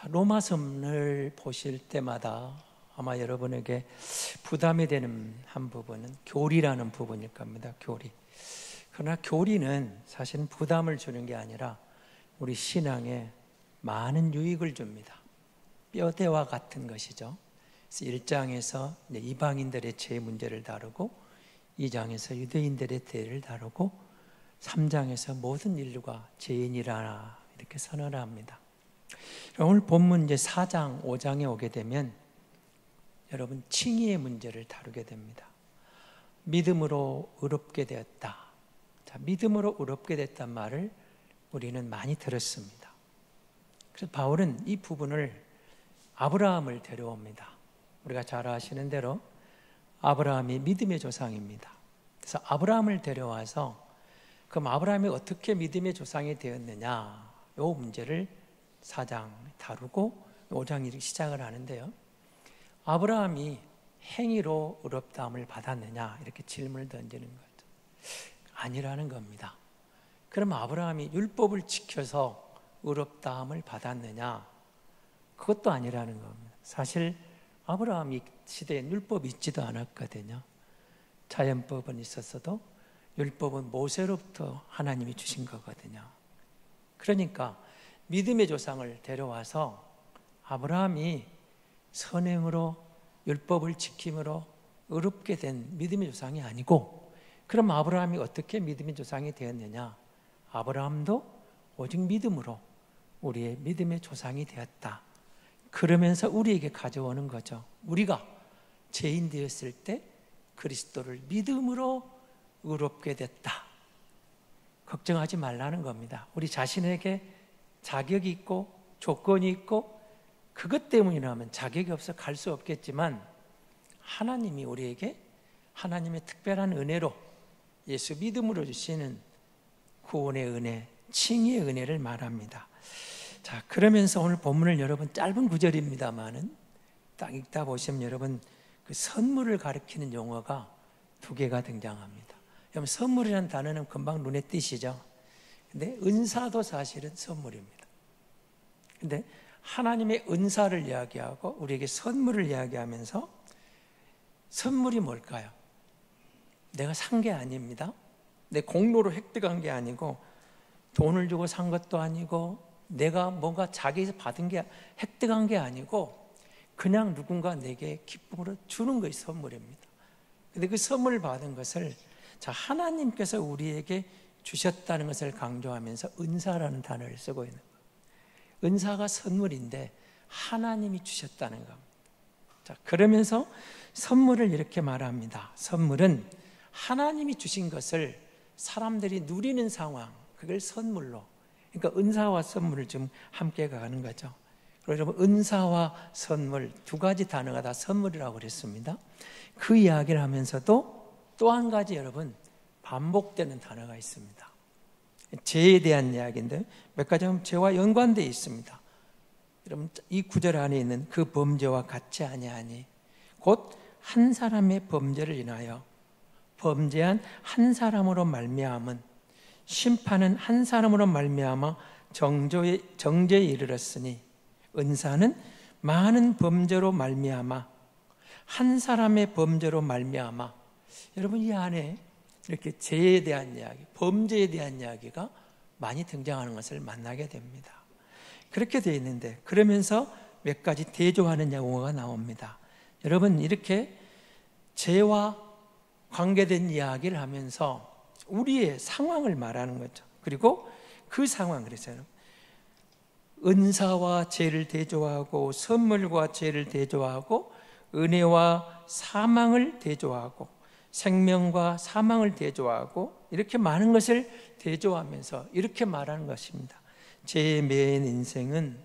로마서를 보실 때마다 아마 여러분에게 부담이 되는 한 부분은 교리라는 부분일 겁니다. 교리. 그러나 교리는 사실은 부담을 주는 게 아니라 우리 신앙에 많은 유익을 줍니다. 뼈대와 같은 것이죠. 그래서 1장에서 이방인들의 죄 문제를 다루고 2장에서 유대인들의 죄를 다루고 3장에서 모든 인류가 죄인이라 이렇게 선언합니다. 오늘 본문 이제 4장, 5장에 오게 되면 여러분 칭의의 문제를 다루게 됩니다. 믿음으로 의롭게 되었다. 자, 믿음으로 의롭게 됐단 말을 우리는 많이 들었습니다. 그래서 바울은 이 부분을 아브라함을 데려옵니다. 우리가 잘 아시는 대로 아브라함이 믿음의 조상입니다. 그래서 아브라함을 데려와서 그럼 아브라함이 어떻게 믿음의 조상이 되었느냐, 이 문제를 4장 다루고 5장 이렇게 시작을 하는데요. 아브라함이 행위로 의롭다함을 받았느냐 이렇게 질문을 던지는 거죠. 아니라는 겁니다. 그럼 아브라함이 율법을 지켜서 의롭다함을 받았느냐? 그것도 아니라는 겁니다. 사실 아브라함 시대에 율법이 있지도 않았거든요. 자연법은 있었어도 율법은 모세로부터 하나님이 주신 거거든요. 그러니까 믿음의 조상을 데려와서 아브라함이 선행으로 율법을 지킴으로 의롭게 된 믿음의 조상이 아니고, 그럼 아브라함이 어떻게 믿음의 조상이 되었느냐? 아브라함도 오직 믿음으로 우리의 믿음의 조상이 되었다. 그러면서 우리에게 가져오는 거죠. 우리가 죄인 되었을 때 그리스도를 믿음으로 의롭게 됐다. 걱정하지 말라는 겁니다. 우리 자신에게 자격이 있고 조건이 있고 그것 때문이라면 자격이 없어 갈 수 없겠지만, 하나님이 우리에게 하나님의 특별한 은혜로 예수 믿음으로 주시는 구원의 은혜, 칭의의 은혜를 말합니다. 자, 그러면서 오늘 본문을 여러분 짧은 구절입니다만은 딱 읽다 보시면 여러분 그 선물을 가리키는 용어가 2개가 등장합니다. 여러분 선물이라는 단어는 금방 눈에 띄시죠? 근데 은사도 사실은 선물입니다. 근데 하나님의 은사를 이야기하고 우리에게 선물을 이야기하면서 선물이 뭘까요? 내가 산 게 아닙니다. 내 공로로 획득한 게 아니고 돈을 주고 산 것도 아니고 내가 뭔가 자기에서 받은 게 획득한 게 아니고 그냥 누군가 내게 기쁨으로 주는 것이 선물입니다. 근데 그 선물을 받은 것을 자, 하나님께서 우리에게 주셨다는 것을 강조하면서 은사라는 단어를 쓰고 있는 거예요. 은사가 선물인데 하나님이 주셨다는 겁니다. 자, 그러면서 선물을 이렇게 말합니다. 선물은 하나님이 주신 것을 사람들이 누리는 상황, 그걸 선물로, 그러니까 은사와 선물을 좀 함께 가는 거죠. 그리고 여러분 은사와 선물 2가지 단어가 다 선물이라고 그랬습니다. 그 이야기를 하면서도 또 한 가지 여러분 반복되는 단어가 있습니다. 죄에 대한 이야기인데 몇 가지 하면 죄와 연관되어 있습니다. 여러분 이 구절 안에 있는 그 범죄와 같이 아니하니 곧 한 사람의 범죄를 인하여 범죄한 한 사람으로 말미암은 심판은 한 사람으로 말미암아 정죄에 이르렀으니 은사는 많은 범죄로 말미암아 한 사람의 범죄로 말미암아. 여러분 이 안에 이렇게 죄에 대한 이야기, 범죄에 대한 이야기가 많이 등장하는 것을 만나게 됩니다. 그렇게 되어 있는데 그러면서 몇 가지 대조하는 용어가 나옵니다. 여러분 이렇게 죄와 관계된 이야기를 하면서 우리의 상황을 말하는 거죠. 그리고 그 상황, 그래서 은사와 죄를 대조하고 선물과 죄를 대조하고 은혜와 사망을 대조하고 생명과 사망을 대조하고 이렇게 많은 것을 대조하면서 이렇게 말하는 것입니다. 죄에 매인 인생은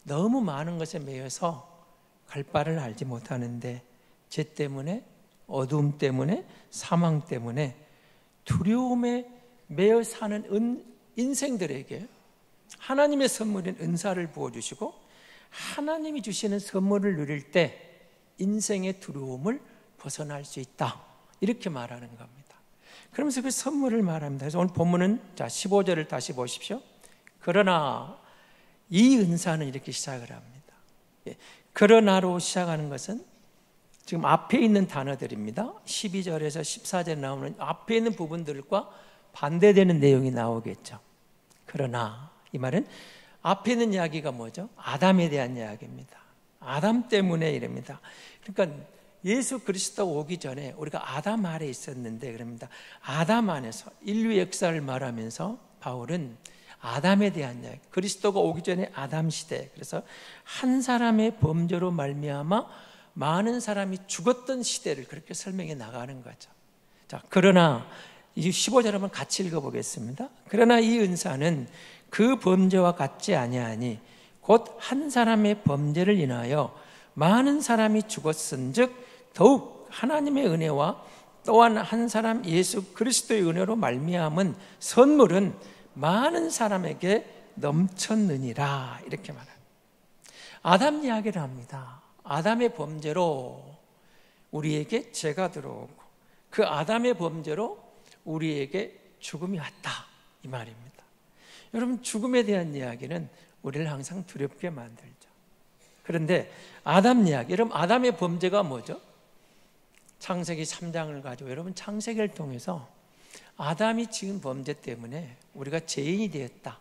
너무 많은 것에 매여서 갈 바를 알지 못하는데 죄 때문에, 어두움 때문에, 사망 때문에 두려움에 매여 사는 인생들에게 하나님의 선물인 은사를 부어주시고 하나님이 주시는 선물을 누릴 때 인생의 두려움을 벗어날 수 있다, 이렇게 말하는 겁니다. 그러면서 그 선물을 말합니다. 그래서 오늘 본문은 자 15절을 다시 보십시오. 그러나 이 은사는 이렇게 시작을 합니다. 그러나로 시작하는 것은 지금 앞에 있는 단어들입니다. 12절에서 14절에 나오는 앞에 있는 부분들과 반대되는 내용이 나오겠죠. 그러나 이 말은 앞에 있는 이야기가 뭐죠? 아담에 대한 이야기입니다. 아담 때문에 이럽니다. 그러니까 예수 그리스도 오기 전에 우리가 아담 아래 있었는데 그럽니다. 아담 안에서 인류 역사를 말하면서 바울은 아담에 대한 이야기, 그리스도가 오기 전에 아담 시대, 그래서 한 사람의 범죄로 말미암아 많은 사람이 죽었던 시대를 그렇게 설명해 나가는 거죠. 자, 그러나 이 15절 한번 같이 읽어보겠습니다. 그러나 이 은사는 그 범죄와 같지 아니하니 곧 한 사람의 범죄를 인하여 많은 사람이 죽었은즉 더욱 하나님의 은혜와 또한 한 사람 예수 그리스도의 은혜로 말미암은 선물은 많은 사람에게 넘쳤느니라 이렇게 말합니다. 아담 이야기를 합니다. 아담의 범죄로 우리에게 죄가 들어오고 그 아담의 범죄로 우리에게 죽음이 왔다 이 말입니다. 여러분, 죽음에 대한 이야기는 우리를 항상 두렵게 만들죠. 그런데 아담 이야기, 여러분 아담의 범죄가 뭐죠? 창세기 3장을 가지고 여러분 창세기를 통해서 아담이 지은 범죄 때문에 우리가 죄인이 되었다,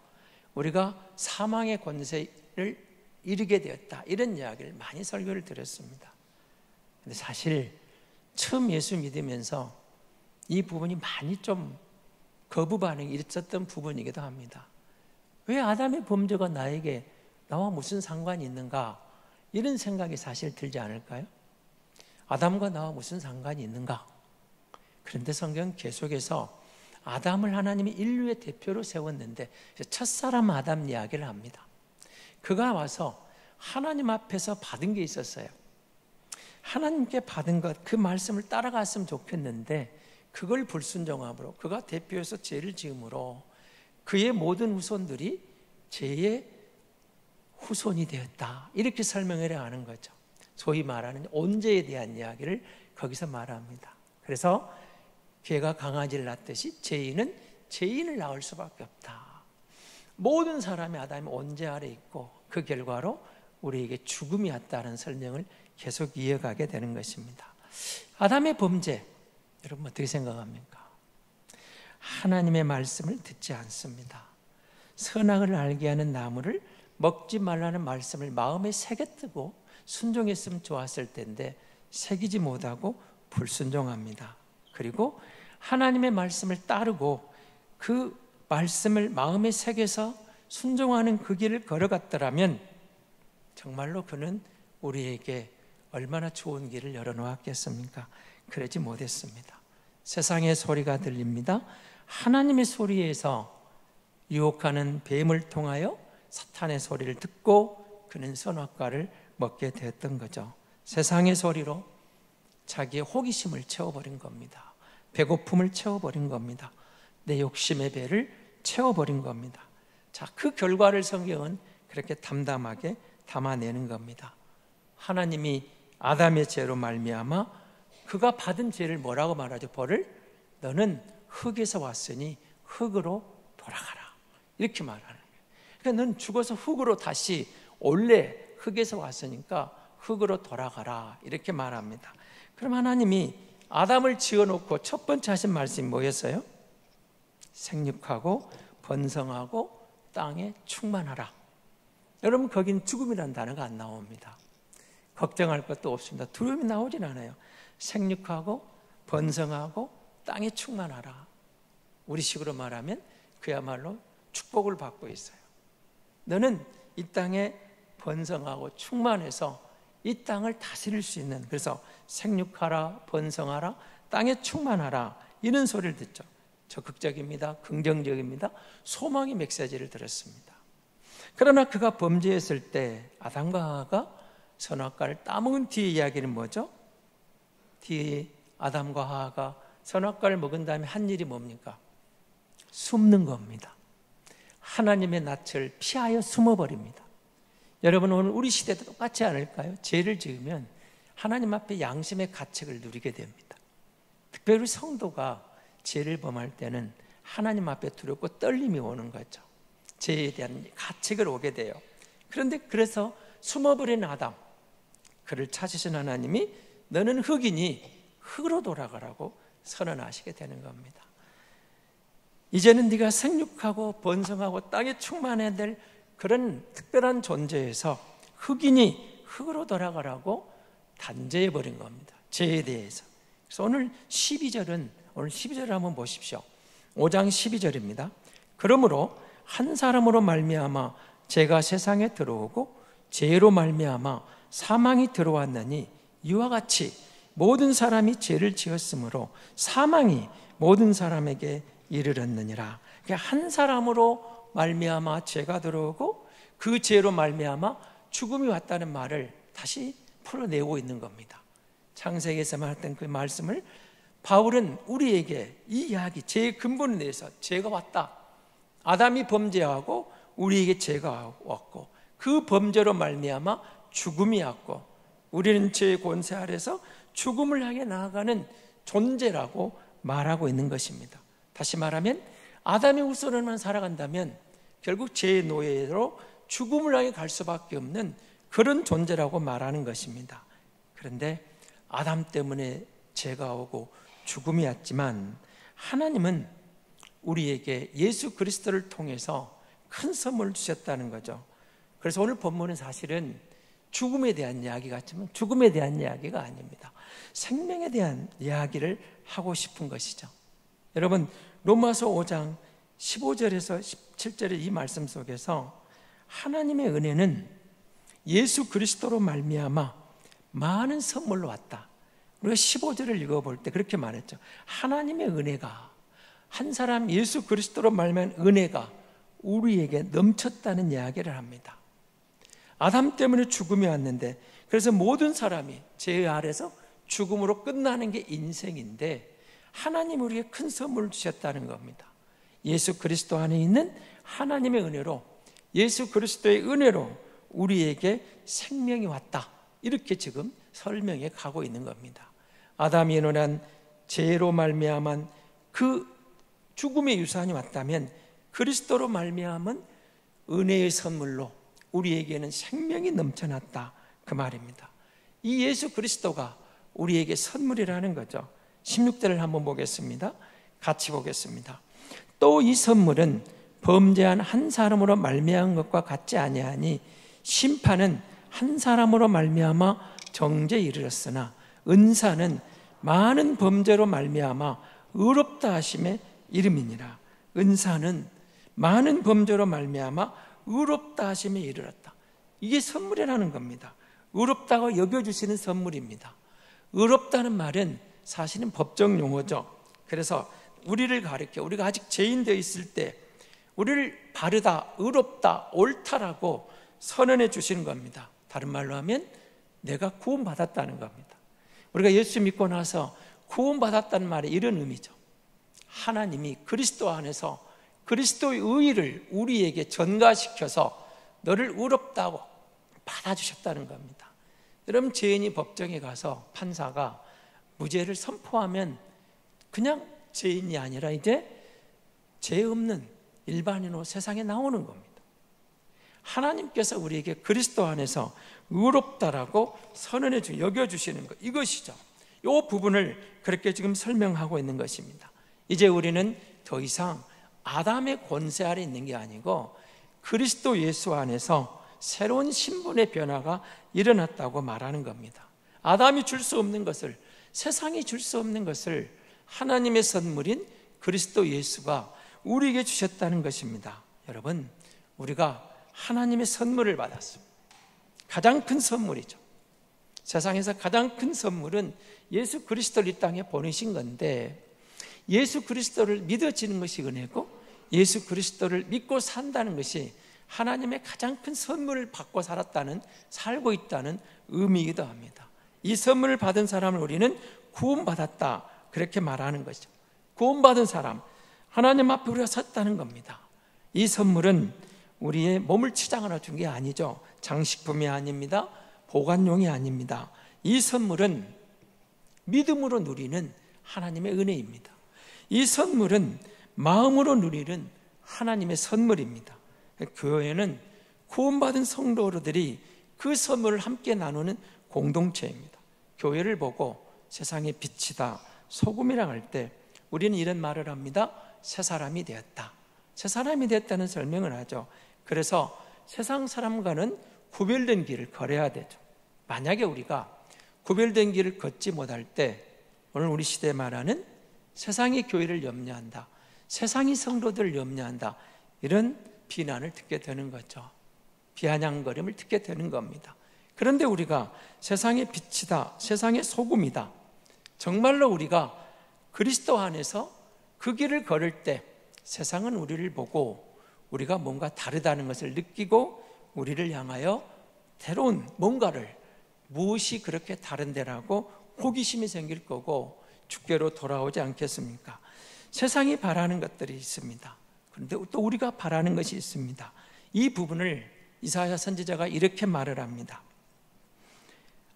우리가 사망의 권세를 이르게 되었다, 이런 이야기를 많이 설교를 드렸습니다. 근데 사실 처음 예수 믿으면서 이 부분이 많이 좀 거부 반응이 있었던 부분이기도 합니다. 왜 아담의 범죄가 나와 무슨 상관이 있는가, 이런 생각이 사실 들지 않을까요? 아담과 나와 무슨 상관이 있는가? 그런데 성경 계속해서 아담을 하나님이 인류의 대표로 세웠는데 첫사람 아담 이야기를 합니다. 그가 와서 하나님 앞에서 받은 게 있었어요. 하나님께 받은 것, 그 말씀을 따라갔으면 좋겠는데 그걸 불순종함으로, 그가 대표해서 죄를 지음으로 그의 모든 후손들이 죄의 후손이 되었다, 이렇게 설명을 하는 거죠. 소위 말하는 온죄에 대한 이야기를 거기서 말합니다. 그래서 개가 강아지를 낳듯이 죄인은 죄인을 낳을 수밖에 없다. 모든 사람이 아담이 온죄 아래 있고 그 결과로 우리에게 죽음이 왔다는 설명을 계속 이어가게 되는 것입니다. 아담의 범죄, 여러분 어떻게 생각합니까? 하나님의 말씀을 듣지 않습니다. 선악을 알게 하는 나무를 먹지 말라는 말씀을 마음에 새겨뜨고 순종했으면 좋았을 텐데 새기지 못하고 불순종합니다. 그리고 하나님의 말씀을 따르고 그 말씀을 마음에 새겨서 순종하는 그 길을 걸어갔더라면 정말로 그는 우리에게 얼마나 좋은 길을 열어놓았겠습니까? 그러지 못했습니다. 세상의 소리가 들립니다. 하나님의 소리에서 유혹하는 뱀을 통하여 사탄의 소리를 듣고 그는 선악과를 먹게 되었던 거죠. 세상의 소리로 자기의 호기심을 채워버린 겁니다. 배고픔을 채워버린 겁니다. 내 욕심의 배를 채워버린 겁니다. 자, 그 결과를 성경은 그렇게 담담하게 담아내는 겁니다. 하나님이 아담의 죄로 말미암아 그가 받은 죄를 뭐라고 말하죠? 벌을 너는 흙에서 왔으니 흙으로 돌아가라, 이렇게 말하는 거예요. 그러니까 넌 죽어서 흙으로 다시 원래 흙에서 왔으니까 흙으로 돌아가라, 이렇게 말합니다. 그럼 하나님이 아담을 지어놓고 첫 번째 하신 말씀이 뭐였어요? 생육하고 번성하고 땅에 충만하라. 여러분, 거긴 죽음이라는 단어가 안 나옵니다. 걱정할 것도 없습니다. 두려움이 나오진 않아요. 생육하고 번성하고 땅에 충만하라. 우리식으로 말하면 그야말로 축복을 받고 있어요. 너는 이 땅에 번성하고 충만해서 이 땅을 다스릴 수 있는, 그래서 생육하라, 번성하라, 땅에 충만하라, 이런 소리를 듣죠. 적극적입니다. 긍정적입니다. 소망의 메시지를 들었습니다. 그러나 그가 범죄했을 때 아담과 하와가 선악과를 따먹은 뒤의 이야기는 뭐죠? 뒤에 아담과 하와가 선악과를 먹은 다음에 한 일이 뭡니까? 숨는 겁니다. 하나님의 낯을 피하여 숨어버립니다. 여러분, 오늘 우리 시대도 똑같지 않을까요? 죄를 지으면 하나님 앞에 양심의 가책을 누리게 됩니다. 특별히 성도가 죄를 범할 때는 하나님 앞에 두렵고 떨림이 오는 거죠. 죄에 대한 가책을 오게 돼요. 그런데 그래서 숨어버린 아담, 그를 찾으신 하나님이 너는 흙이니 흙으로 돌아가라고 선언하시게 되는 겁니다. 이제는 네가 생육하고 번성하고 땅에 충만해야 될 그런 특별한 존재에서 흙이니 흙으로 돌아가라고 단죄해버린 겁니다. 죄에 대해서. 그래서 오늘 12절을 한번 보십시오. 5장 12절입니다. 그러므로 한 사람으로 말미암아 죄가 세상에 들어오고 죄로 말미암아 사망이 들어왔느니 이와 같이 모든 사람이 죄를 지었으므로 사망이 모든 사람에게 이르렀느니라. 한 사람으로 말미암아 죄가 들어오고 그 죄로 말미암아 죽음이 왔다는 말을 다시 풀어내고 있는 겁니다. 창세기에서만 했던 그 말씀을 바울은 우리에게 이 이야기, 죄의 근본에 대해서 죄가 왔다. 아담이 범죄하고 우리에게 죄가 왔고 그 범죄로 말미암아 죽음이 왔고 우리는 죄의 권세 아래서 죽음을 향해 나아가는 존재라고 말하고 있는 것입니다. 다시 말하면 아담의 후손으로만 살아간다면 결국 죄의 노예로 죽음을 향해 갈 수밖에 없는 그런 존재라고 말하는 것입니다. 그런데 아담 때문에 죄가 오고 죽음이 왔지만 하나님은 우리에게 예수 그리스도를 통해서 큰 선물을 주셨다는 거죠. 그래서 오늘 본문은 사실은 죽음에 대한 이야기 같지만 죽음에 대한 이야기가 아닙니다. 생명에 대한 이야기를 하고 싶은 것이죠. 여러분, 로마서 5장 15절에서 17절의 이 말씀 속에서 하나님의 은혜는 예수 그리스도로 말미암아 많은 선물로 왔다. 우리가 15절을 읽어볼 때 그렇게 말했죠. 하나님의 은혜가, 한 사람 예수 그리스도로 말미암은 은혜가 우리에게 넘쳤다는 이야기를 합니다. 아담 때문에 죽음이 왔는데, 그래서 모든 사람이 죄 아래서 죽음으로 끝나는 게 인생인데 하나님 우리에게 큰 선물을 주셨다는 겁니다. 예수 그리스도 안에 있는 하나님의 은혜로, 예수 그리스도의 은혜로 우리에게 생명이 왔다. 이렇게 지금 설명해 가고 있는 겁니다. 아담이 일어난 죄로 말미암은 그 죽음의 유산이 왔다면 그리스도로 말미암은 은혜의 선물로 우리에게는 생명이 넘쳐났다. 그 말입니다. 이 예수 그리스도가 우리에게 선물이라는 거죠. 16절을 한번 보겠습니다. 같이 보겠습니다. 또 이 선물은 범죄한 한 사람으로 말미암은 것과 같지 아니하니 심판은 한 사람으로 말미암아 정죄에 이르렀으나 은사는 많은 범죄로 말미암아 의롭다 하심에 이름이니라. 은사는 많은 범죄로 말미암아 의롭다 하심에 이르렀다. 이게 선물이라는 겁니다. 의롭다고 여겨주시는 선물입니다. 의롭다는 말은 사실은 법정 용어죠. 그래서 우리를 가리켜, 우리가 아직 죄인 되어 있을 때 우리를 바르다, 의롭다, 옳다라고 선언해 주시는 겁니다. 다른 말로 하면 내가 구원받았다는 겁니다. 우리가 예수 믿고 나서 구원받았다는 말이 이런 의미죠. 하나님이 그리스도 안에서 그리스도의 의의를 우리에게 전가시켜서 너를 의롭다고 받아주셨다는 겁니다. 여러분, 죄인이 법정에 가서 판사가 무죄를 선포하면 그냥 죄인이 아니라 이제 죄 없는 일반인으로 세상에 나오는 겁니다. 하나님께서 우리에게 그리스도 안에서 의롭다라고 선언해 여겨주시는 것, 이것이죠. 이 부분을 그렇게 지금 설명하고 있는 것입니다. 이제 우리는 더 이상 아담의 권세 아래 있는 게 아니고 그리스도 예수 안에서 새로운 신분의 변화가 일어났다고 말하는 겁니다. 아담이 줄 수 없는 것을, 세상이 줄 수 없는 것을 하나님의 선물인 그리스도 예수가 우리에게 주셨다는 것입니다. 여러분, 우리가 하나님의 선물을 받았습니다. 가장 큰 선물이죠. 세상에서 가장 큰 선물은 예수 그리스도를 이 땅에 보내신 건데, 예수 그리스도를 믿어지는 것이 은혜고 예수 그리스도를 믿고 산다는 것이 하나님의 가장 큰 선물을 받고 살고 있다는 의미이기도 합니다. 이 선물을 받은 사람을 우리는 구원받았다, 그렇게 말하는 것이죠. 구원받은 사람, 하나님 앞에 우리가 섰다는 겁니다. 이 선물은 우리의 몸을 치장하러 준 게 아니죠. 장식품이 아닙니다. 보관용이 아닙니다. 이 선물은 믿음으로 누리는 하나님의 은혜입니다. 이 선물은 마음으로 누리는 하나님의 선물입니다. 교회는 구원받은 성도들이 그 선물을 함께 나누는 공동체입니다. 교회를 보고 세상의 빛이다, 소금이라 할 때 우리는 이런 말을 합니다. 새 사람이 되었다. 새 사람이 되었다는 설명을 하죠. 그래서 세상 사람과는 구별된 길을 걸어야 되죠. 만약에 우리가 구별된 길을 걷지 못할 때 오늘 우리 시대에 말하는 세상의 교회를 염려한다, 세상의 성도들을 염려한다, 이런 비난을 듣게 되는 거죠. 비아냥거림을 듣게 되는 겁니다. 그런데 우리가 세상의 빛이다, 세상의 소금이다, 정말로 우리가 그리스도 안에서 그 길을 걸을 때 세상은 우리를 보고 우리가 뭔가 다르다는 것을 느끼고 우리를 향하여 새로운 뭔가를, 무엇이 그렇게 다른데라고 호기심이 생길 거고 주께로 돌아오지 않겠습니까? 세상이 바라는 것들이 있습니다. 그런데 또 우리가 바라는 것이 있습니다. 이 부분을 이사야 선지자가 이렇게 말을 합니다.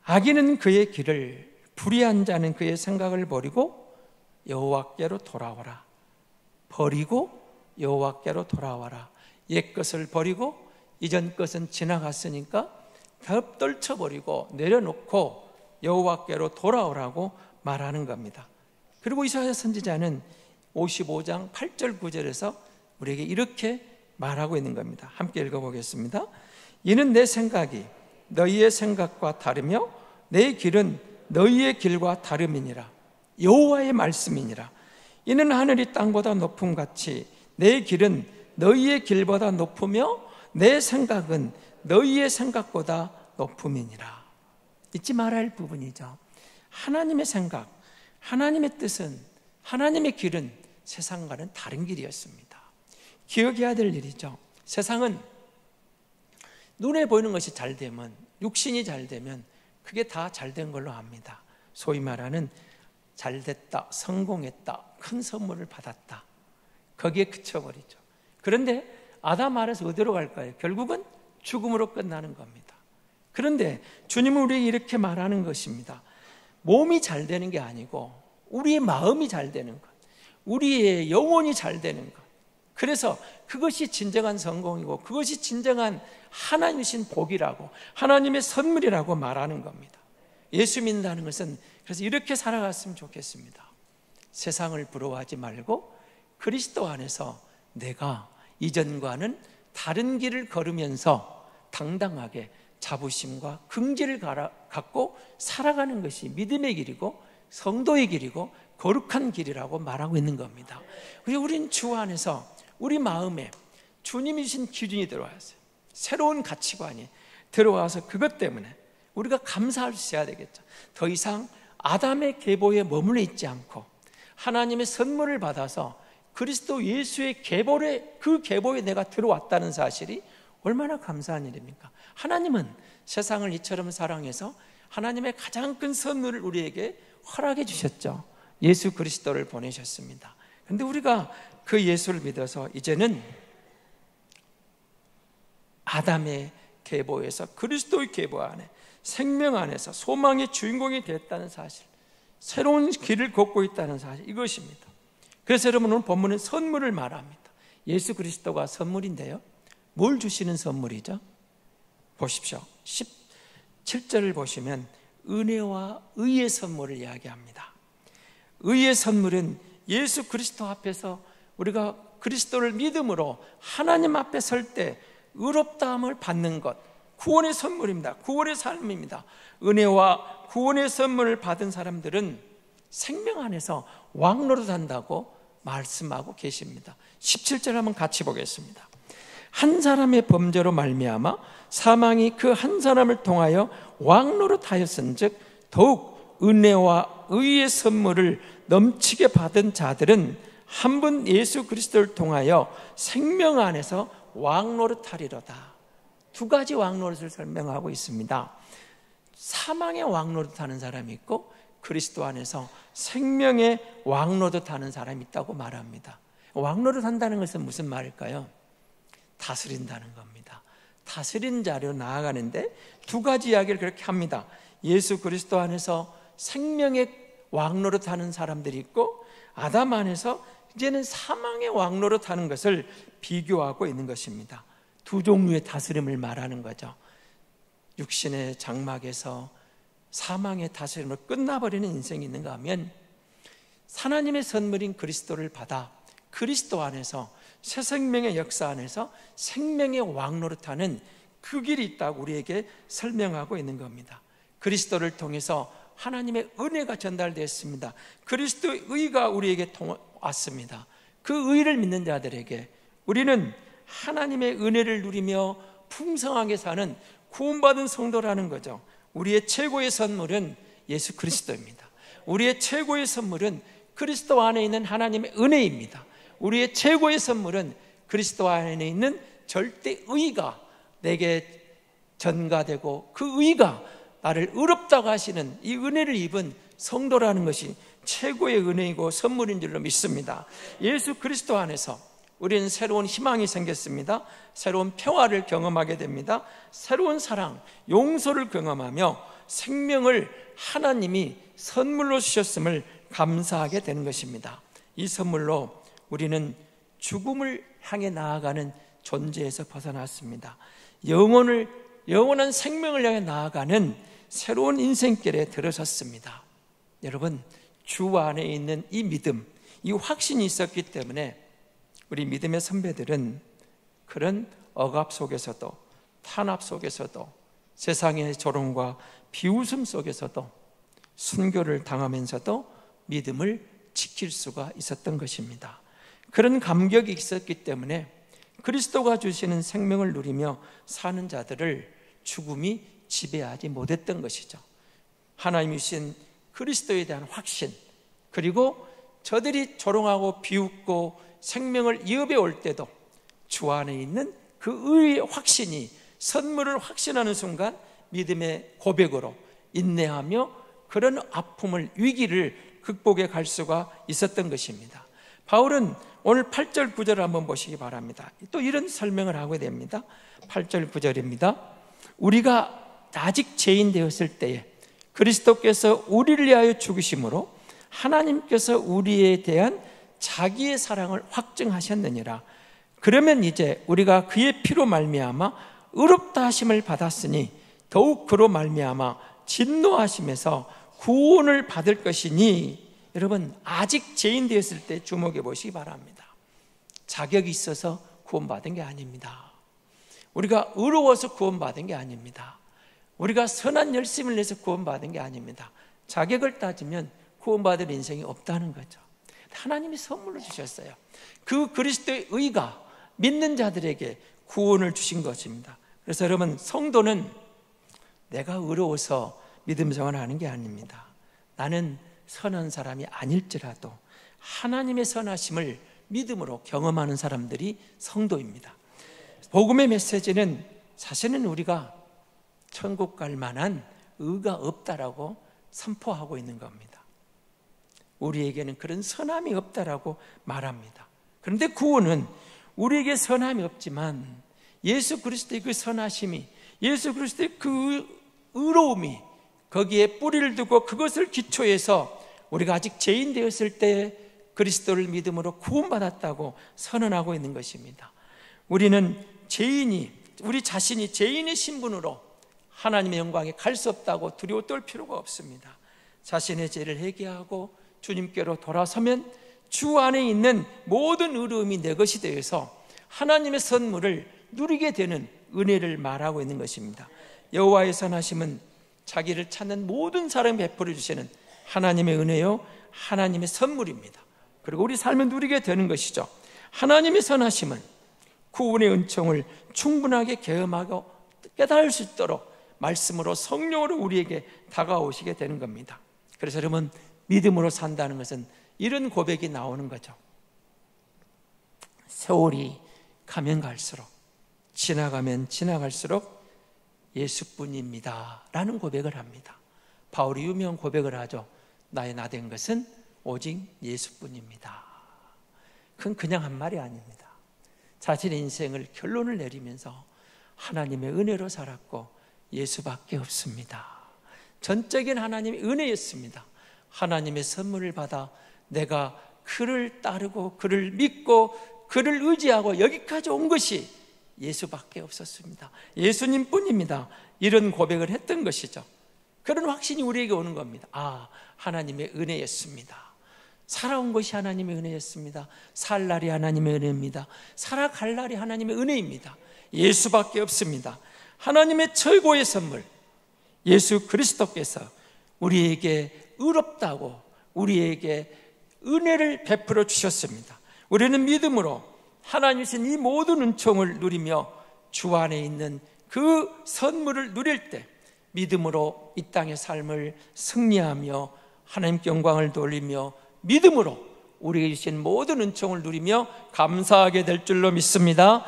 악인은 그의 길을, 불의한 자는 그의 생각을 버리고 여호와께로 돌아오라. 버리고 여호와께로 돌아와라. 옛 것을 버리고 이전 것은 지나갔으니까 다 떨쳐버리고 내려놓고 여호와께로 돌아오라고 말하는 겁니다. 그리고 이사야 선지자는 55장 8절 9절에서 우리에게 이렇게 말하고 있는 겁니다. 함께 읽어보겠습니다. 이는 내 생각이 너희의 생각과 다르며 내 길은 너희의 길과 다름이니라. 여호와의 말씀이니라. 이는 하늘이 땅보다 높음같이 내 길은 너희의 길보다 높으며 내 생각은 너희의 생각보다 높음이니라. 잊지 말아야 할 부분이죠. 하나님의 생각, 하나님의 뜻은, 하나님의 길은 세상과는 다른 길이었습니다. 기억해야 될 일이죠. 세상은 눈에 보이는 것이 잘 되면, 육신이 잘 되면 그게 다 잘된 걸로 압니다. 소위 말하는 잘됐다, 성공했다, 큰 선물을 받았다, 거기에 그쳐버리죠. 그런데 아담 아래서 어디로 갈까요? 결국은 죽음으로 끝나는 겁니다. 그런데 주님은 우리에게 이렇게 말하는 것입니다. 몸이 잘 되는 게 아니고 우리의 마음이 잘 되는 것, 우리의 영혼이 잘 되는 것, 그래서 그것이 진정한 성공이고 그것이 진정한 하나님 주신 복이라고, 하나님의 선물이라고 말하는 겁니다. 예수 믿는다는 것은 그래서 이렇게 살아갔으면 좋겠습니다. 세상을 부러워하지 말고 그리스도 안에서 내가 이전과는 다른 길을 걸으면서 당당하게 자부심과 긍지를 갖고 살아가는 것이 믿음의 길이고 성도의 길이고 거룩한 길이라고 말하고 있는 겁니다. 그리고 우리는 주 안에서 우리 마음에 주님이 주신 기준이 들어왔어요. 새로운 가치관이 들어와서 그것 때문에 우리가 감사할 수 있어야 되겠죠. 더 이상 아담의 계보에 머물러 있지 않고 하나님의 선물을 받아서 그리스도 예수의 계보에, 그 계보에 내가 들어왔다는 사실이 얼마나 감사한 일입니까? 하나님은 세상을 이처럼 사랑해서 하나님의 가장 큰 선물을 우리에게 허락해 주셨죠. 예수 그리스도를 보내셨습니다. 그런데 우리가 그 예수를 믿어서 이제는 아담의 계보에서 그리스도의 계보 안에, 생명 안에서 소망의 주인공이 됐다는 사실, 새로운 길을 걷고 있다는 사실, 이것입니다. 그래서 여러분 오늘 본문은 선물을 말합니다. 예수 그리스도가 선물인데요, 뭘 주시는 선물이죠? 보십시오. 17절을 보시면 은혜와 의의 선물을 이야기합니다. 의의 선물은 예수 그리스도 앞에서 우리가 그리스도를 믿음으로 하나님 앞에 설 때 의롭다함을 받는 것, 구원의 선물입니다. 구원의 삶입니다. 은혜와 구원의 선물을 받은 사람들은 생명 안에서 왕노릇한다고 말씀하고 계십니다. 17절 한번 같이 보겠습니다. 한 사람의 범죄로 말미암아 사망이 그 한 사람을 통하여 왕노릇하였은즉 더욱 은혜와 의의 선물을 넘치게 받은 자들은 한 분 예수 그리스도를 통하여 생명 안에서 왕노릇하리로다. 두 가지 왕노릇을 설명하고 있습니다. 사망의 왕노릇하는 사람이 있고 그리스도 안에서 생명의 왕노릇하는 사람이 있다고 말합니다. 왕노릇한다는 것은 무슨 말일까요? 다스린다는 겁니다. 다스린 자로 나아가는데 두 가지 이야기를 그렇게 합니다. 예수 그리스도 안에서 생명의 왕노릇하는 사람들이 있고 아담 안에서 이제는 사망의 왕노릇하는 것을 비교하고 있는 것입니다. 두 종류의 다스림을 말하는 거죠. 육신의 장막에서 사망의 다스림으로 끝나버리는 인생이 있는가 하면 하나님의 선물인 그리스도를 받아 그리스도 안에서 새 생명의 역사 안에서 생명의 왕노릇하는 그 길이 있다고 우리에게 설명하고 있는 겁니다. 그리스도를 통해서 하나님의 은혜가 전달되었습니다. 그리스도의 의가 우리에게 왔습니다. 그 의를 믿는 자들에게 우리는 하나님의 은혜를 누리며 풍성하게 사는 구원받은 성도라는 거죠. 우리의 최고의 선물은 예수 그리스도입니다. 우리의 최고의 선물은 그리스도 안에 있는 하나님의 은혜입니다. 우리의 최고의 선물은 그리스도 안에 있는 절대 의가 내게 전가되고 그 의가 나를 의롭다고 하시는 이 은혜를 입은 성도라는 것이 최고의 은혜이고 선물인 줄로 믿습니다. 예수 그리스도 안에서 우리는 새로운 희망이 생겼습니다. 새로운 평화를 경험하게 됩니다. 새로운 사랑, 용서를 경험하며 생명을 하나님이 선물로 주셨음을 감사하게 되는 것입니다. 이 선물로 우리는 죽음을 향해 나아가는 존재에서 벗어났습니다. 영원한 생명을 향해 나아가는 새로운 인생길에 들어섰습니다. 여러분, 주 안에 있는 이 믿음, 이 확신이 있었기 때문에 우리 믿음의 선배들은 그런 억압 속에서도 탄압 속에서도 세상의 조롱과 비웃음 속에서도 순교를 당하면서도 믿음을 지킬 수가 있었던 것입니다. 그런 감격이 있었기 때문에 그리스도가 주시는 생명을 누리며 사는 자들을 죽음이 지배하지 못했던 것이죠. 하나님이 주신 그리스도에 대한 확신, 그리고 저들이 조롱하고 비웃고 생명을 위협해 올 때도 주 안에 있는 그 의의 확신이 선물을 확신하는 순간 믿음의 고백으로 인내하며 그런 아픔을, 위기를 극복해 갈 수가 있었던 것입니다. 바울은 오늘 8절 9절을 한번 보시기 바랍니다. 또 이런 설명을 하게 됩니다. 8절 9절입니다. 우리가 아직 죄인 되었을 때에 그리스도께서 우리를 위하여 죽으심으로 하나님께서 우리에 대한 자기의 사랑을 확증하셨느니라. 그러면 이제 우리가 그의 피로 말미암아 의롭다 하심을 받았으니 더욱 그로 말미암아 진노하심에서 구원을 받을 것이니. 여러분, 아직 죄인 되었을 때 주목해 보시기 바랍니다. 자격이 있어서 구원받은 게 아닙니다. 우리가 의로워서 구원받은 게 아닙니다. 우리가 선한 열심을 내서 구원받은 게 아닙니다. 자격을 따지면 구원받을 인생이 없다는 거죠. 하나님이 선물로 주셨어요. 그 그리스도의 의가 믿는 자들에게 구원을 주신 것입니다. 그래서 여러분, 성도는 내가 의로워서 믿음 생활하는 게 아닙니다. 나는 선한 사람이 아닐지라도 하나님의 선하심을 믿음으로 경험하는 사람들이 성도입니다. 복음의 메시지는 사실은 우리가 천국 갈 만한 의가 없다라고 선포하고 있는 겁니다. 우리에게는 그런 선함이 없다라고 말합니다. 그런데 구원은 우리에게 선함이 없지만 예수 그리스도의 그 선하심이, 예수 그리스도의 그 의로움이 거기에 뿌리를 두고 그것을 기초해서 우리가 아직 죄인 되었을 때 그리스도를 믿음으로 구원받았다고 선언하고 있는 것입니다. 우리는 우리 자신이 죄인의 신분으로 하나님의 영광에 갈 수 없다고 두려워 떨 필요가 없습니다. 자신의 죄를 회개하고 주님께로 돌아서면 주 안에 있는 모든 의로움이 내 것이 되어서 하나님의 선물을 누리게 되는 은혜를 말하고 있는 것입니다. 여호와의 선하심은 자기를 찾는 모든 사람에 베풀어 주시는 하나님의 은혜요, 하나님의 선물입니다. 그리고 우리 삶을 누리게 되는 것이죠. 하나님의 선하심은 구원의 은총을 충분하게 경험하고 깨달을 수 있도록 말씀으로, 성령으로 우리에게 다가오시게 되는 겁니다. 그래서 여러분, 믿음으로 산다는 것은 이런 고백이 나오는 거죠. 세월이 가면 갈수록, 지나가면 지나갈수록 예수뿐입니다 라는 고백을 합니다. 바울이 유명한 고백을 하죠. 나의 나 된 것은 오직 예수뿐입니다. 그건 그냥 한 말이 아닙니다. 자신의 인생을 결론을 내리면서 하나님의 은혜로 살았고 예수밖에 없습니다. 전적인 하나님의 은혜였습니다. 하나님의 선물을 받아 내가 그를 따르고 그를 믿고 그를 의지하고 여기까지 온 것이 예수밖에 없었습니다. 예수님뿐입니다. 이런 고백을 했던 것이죠. 그런 확신이 우리에게 오는 겁니다. 아, 하나님의 은혜였습니다. 살아온 것이 하나님의 은혜였습니다. 살 날이 하나님의 은혜입니다. 살아갈 날이 하나님의 은혜입니다. 예수밖에 없습니다. 하나님의 최고의 선물, 예수 그리스도께서 우리에게 의롭다고 우리에게 은혜를 베풀어 주셨습니다. 우리는 믿음으로 하나님 주신 이 모든 은총을 누리며 주 안에 있는 그 선물을 누릴 때 믿음으로 이 땅의 삶을 승리하며 하나님께 영광을 돌리며 믿음으로 우리에게 주신 모든 은총을 누리며 감사하게 될 줄로 믿습니다.